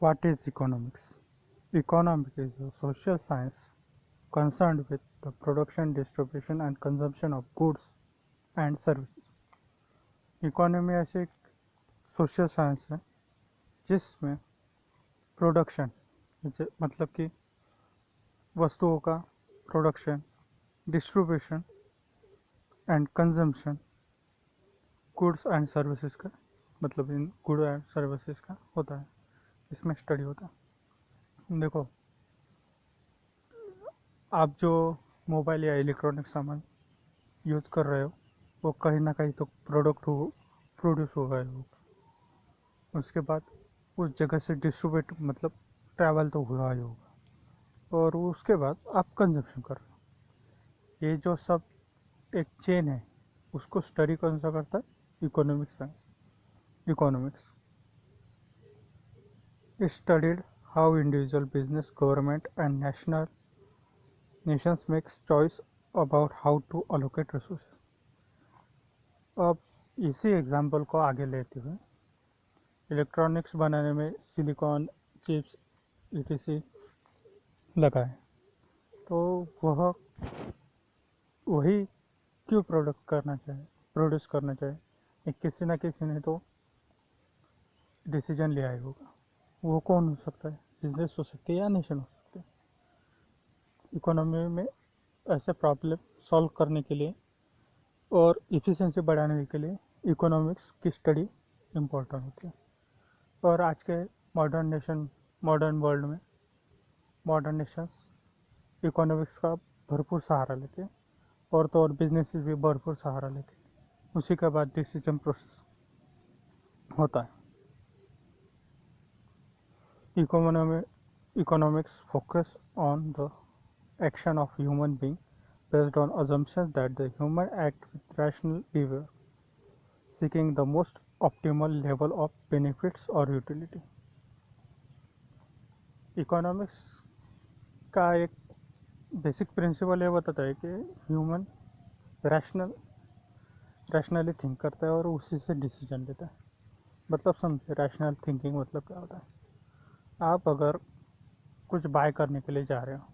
What is economics? Economics is a social science concerned with the production, distribution and consumption of goods and services. Economy ऐसे एक social science है जिसमें production मतलब कि वस्तुओं का production, distribution and consumption, goods and services का मतलब इन गुड एंड सर्विसेज का होता है, इसमें स्टडी होता है। देखो, आप जो मोबाइल या इलेक्ट्रॉनिक सामान यूज़ कर रहे हो वो कहीं ना कहीं तो प्रोड्यूस हुआ है, उसके बाद उस जगह से डिस्ट्रीब्यूट मतलब ट्रैवल तो हुआ ही होगा और उसके बाद आप कंजप्शन कर रहे हो। ये जो सब एक चेन है उसको स्टडी कौन सा करता है? Economics science. Economics studied how individual business, government and nations makes choice about how to allocate resources. अब इसी एग्जाम्पल को आगे लेते हुए इलेक्ट्रॉनिक्स बनाने में सिलिकॉन चिप्स etc लगा है, तो वही क्यों प्रोड्यूस करना चाहिए? किसी न किसी ने तो डिसीजन लिया ही होगा। वो कौन हो सकता है? बिजनेस हो सकती है या नेशन हो सकते हैं। इकोनॉमी में ऐसे प्रॉब्लम सॉल्व करने के लिए और इफ़िशिएंसी बढ़ाने के लिए इकोनॉमिक्स की स्टडी इम्पोर्टेंट होती है। और आज के मॉडर्न वर्ल्ड में मॉडर्न नेशंस इकोनॉमिक्स का भरपूर सहारा लेते हैं और तो और बिजनेसेस भी भरपूर सहारा लेते हैं। उसी के बाद डिसीजन प्रोसेस होता है। Economics focus on the action of human being based on assumptions that the human act with rational behavior, seeking the most optimal level of benefits or utility. Economics का एक बेसिक प्रिंसिपल ये बताता है कि human rationally think करता है और उसी से डिसीजन लेता है। मतलब समझे रैशनल थिंकिंग मतलब क्या होता है? आप अगर कुछ बाय करने के लिए जा रहे हो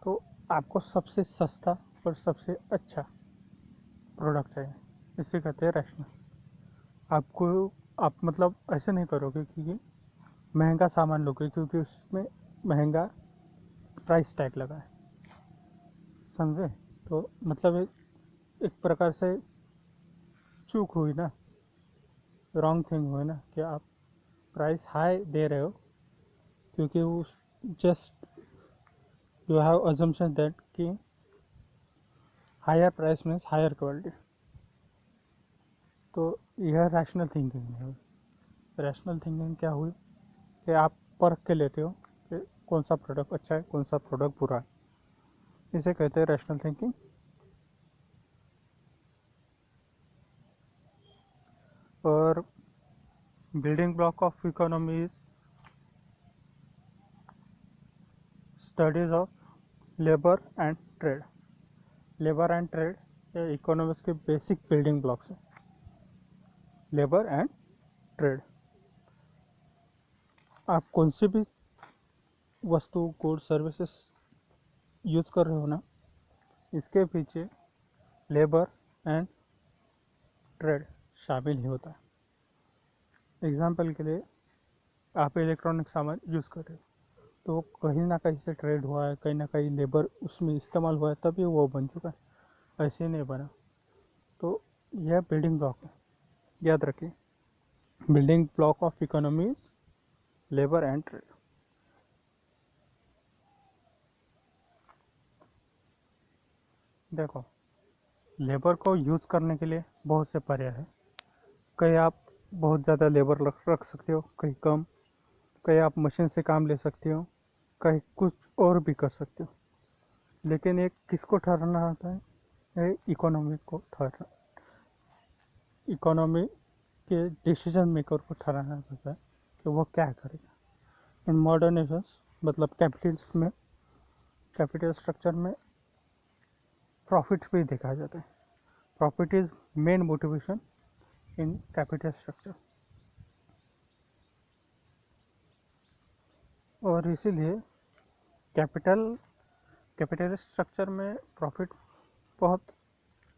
तो आपको सबसे सस्ता और सबसे अच्छा प्रोडक्ट चाहिए, इसे कहते हैं रैशनल। आप मतलब ऐसे नहीं करोगे कि महंगा सामान लोगे क्योंकि उसमें महंगा प्राइस टैग लगा है, समझे? तो मतलब एक प्रकार से चूक हुई ना, रॉन्ग थिंग हुई ना कि आप प्राइस हाई दे रहे हो क्योंकि वो just you have assumption that कि higher price means higher quality. तो यह रैशनल थिंकिंग है। रैशनल थिंकिंग क्या हुई कि आप परख के लेते हो कि कौन सा प्रोडक्ट अच्छा है, कौन सा प्रोडक्ट बुरा है, इसे कहते हैं रैशनल थिंकिंग। और building block of economy is studies of labour and trade. Labour and trade ये इकोनॉमिक्स के बेसिक बिल्डिंग ब्लॉक्स हैं। लेबर एंड ट्रेड, आप कौन सी भी वस्तु, गुड, सर्विसेज यूज़ कर रहे हो ना, इसके पीछे लेबर एंड ट्रेड शामिल ही होता है। एग्जाम्पल के लिए आप इलेक्ट्रॉनिक सामान यूज़ कर रहे हो तो कहीं ना कहीं से ट्रेड हुआ है, कहीं ना कहीं लेबर उसमें इस्तेमाल हुआ है तभी वो बन चुका है, ऐसे नहीं बना। तो यह बिल्डिंग ब्लॉक है, याद रखिए। Building block of economy is labour and trade. देखो, लेबर को यूज़ करने के लिए बहुत से पर्याय है। कहीं आप बहुत ज़्यादा लेबर रख सकते हो, कहीं कम, कहीं आप मशीन से काम ले सकते हो, कहीं कुछ और भी कर सकते हो। लेकिन एक किसको ठहराना होता है? इकोनॉमी को ठहरा इकोनॉमी के डिसीजन मेकर को ठहराना होता है कि वो क्या करेगा। इन मॉडर्न नेशंस मतलब कैपिटल स्ट्रक्चर में प्रॉफिट भी देखा जाता है। Profit is main motivation in capital structure. और इसीलिए कैपिटलिस्ट स्ट्रक्चर में प्रॉफिट बहुत,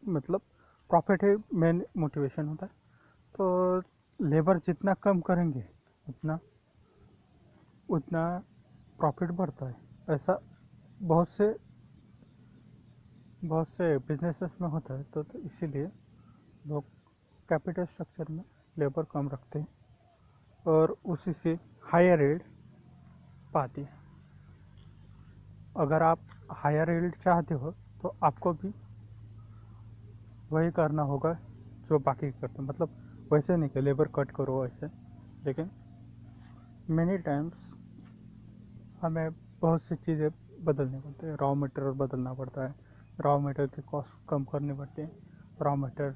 मतलब प्रॉफिट ही मेन मोटिवेशन होता है। तो लेबर जितना कम करेंगे उतना उतना प्रॉफिट बढ़ता है। ऐसा बहुत से बिजनेसेस में होता है। तो इसीलिए लोग कैपिटल स्ट्रक्चर में लेबर कम रखते हैं और उसी से हायर यील्ड पाती है। अगर आप हायर यील्ड चाहते हो तो आपको भी वही करना होगा जो बाकी करते हैं। मतलब वैसे नहीं कि लेबर कट करो ऐसे, लेकिन मेनी टाइम्स हमें बहुत सी चीज़ें बदलनी पड़ती है। रॉ मटेरियल बदलना पड़ता है, रॉ मटेरियल की कॉस्ट कम करनी पड़ती है, रॉ मटेरियल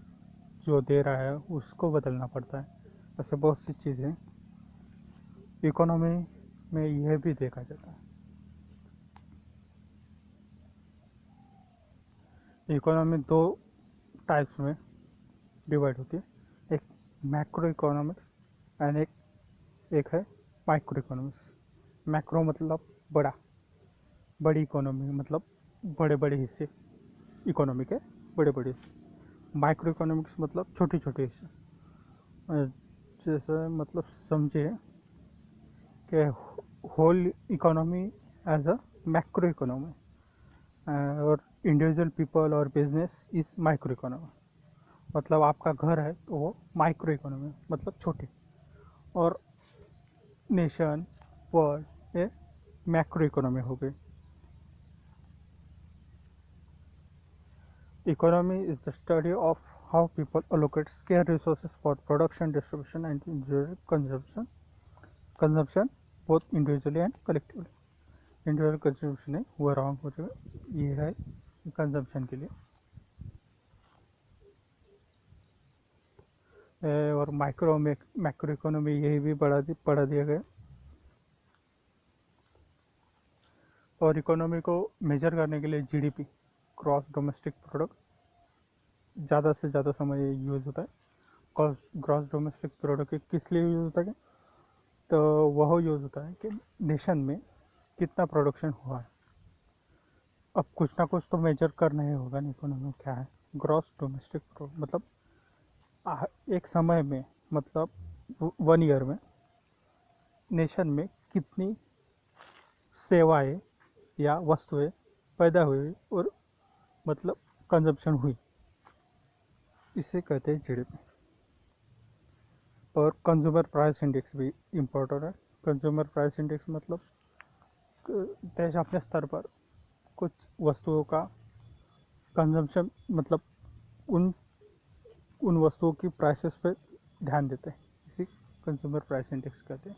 जो दे रहा है उसको बदलना पड़ता है। ऐसे बहुत सी चीज़ें इकोनॉमी में यह भी देखा जाता है। इकोनॉमी दो टाइप्स में डिवाइड होती है, एक मैक्रो इकोनॉमिक्स एंड एक है माइक्रो इकोनॉमिक्स। मैक्रो मतलब बड़ी इकोनॉमी, मतलब बड़े बड़े हिस्से इकोनॉमी के, बड़े बड़े हिस्से। माइक्रो इकोनॉमिक्स मतलब छोटे छोटे हिस्से। जैसे मतलब समझिए कि whole economy as a macro economy और इंडिविजुअल पीपल और बिजनेस इज माइक्रो इकोनॉमी। मतलब आपका घर है तो वो माइक्रो इकोनॉमी मतलब छोटी, और नेशन वर्ल्ड ये मैक्रो इकोनॉमी हो गई। Economy is the study of how people allocate scarce resources for production, distribution, and individual consumption, both individually and collectively. Individual consumption है वो रॉन्ग हो जाएगा, ये है कंजम्पशन के लिए। और मैक्रो इकोनॉमी यही भी बढ़ा दिया गया। और इकोनॉमी को मेजर करने के लिए जीडीपी, ग्रॉस डोमेस्टिक प्रोडक्ट, ज़्यादा से ज़्यादा समय यूज़ होता है। ग्रॉस डोमेस्टिक प्रोडक्ट किस लिए यूज़ होता है? तो वह यूज़ होता है कि नेशन में कितना प्रोडक्शन हुआ है। अब कुछ ना कुछ तो मेजर करना ही होगा ना, इकोनॉमी क्या है। ग्रॉस डोमेस्टिक प्रोडक्ट मतलब एक समय में, मतलब 1 ईयर में नेशन में कितनी सेवाएं या वस्तुएं पैदा हुई और मतलब कंजप्शन हुई, इसे कहते हैं जीडीपी। और कंज्यूमर प्राइस इंडेक्स भी इम्पोर्टेंट है। कंज्यूमर प्राइस इंडेक्स मतलब देश अपने स्तर पर कुछ वस्तुओं का कंजम्पशन, मतलब उन उन वस्तुओं की प्राइसेस पे ध्यान देते हैं, इसी कंज्यूमर प्राइस इंडेक्स कहते हैं।